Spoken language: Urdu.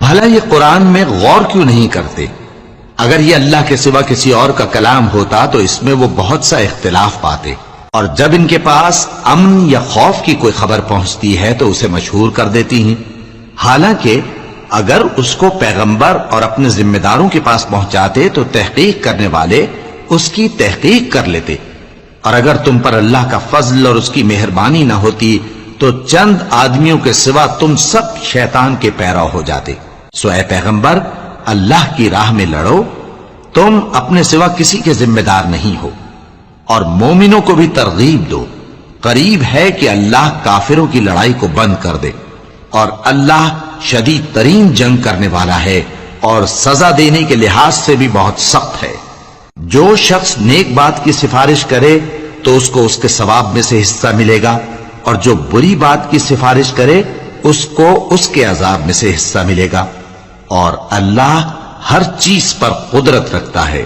بھلا یہ قرآن میں غور کیوں نہیں کرتے؟ اگر یہ اللہ کے سوا کسی اور کا کلام ہوتا تو اس میں وہ بہت سا اختلاف پاتے، اور جب ان کے پاس امن یا خوف کی کوئی خبر پہنچتی ہے تو اسے مشہور کر دیتی ہیں، حالانکہ اگر اس کو پیغمبر اور اپنے ذمہ داروں کے پاس پہنچاتے تو تحقیق کرنے والے اس کی تحقیق کر لیتے، اور اگر تم پر اللہ کا فضل اور اس کی مہربانی نہ ہوتی تو چند آدمیوں کے سوا تم سب شیطان کے پیرو ہو جاتے۔ سو اے پیغمبر، اللہ کی راہ میں لڑو، تم اپنے سوا کسی کے ذمہ دار نہیں ہو، اور مومنوں کو بھی ترغیب دو، قریب ہے کہ اللہ کافروں کی لڑائی کو بند کر دے، اور اللہ شدید ترین جنگ کرنے والا ہے اور سزا دینے کے لحاظ سے بھی بہت سخت ہے۔ جو شخص نیک بات کی سفارش کرے تو اس کو اس کے ثواب میں سے حصہ ملے گا، اور جو بری بات کی سفارش کرے اس کو اس کے عذاب میں سے حصہ ملے گا، اور اللہ ہر چیز پر قدرت رکھتا ہے۔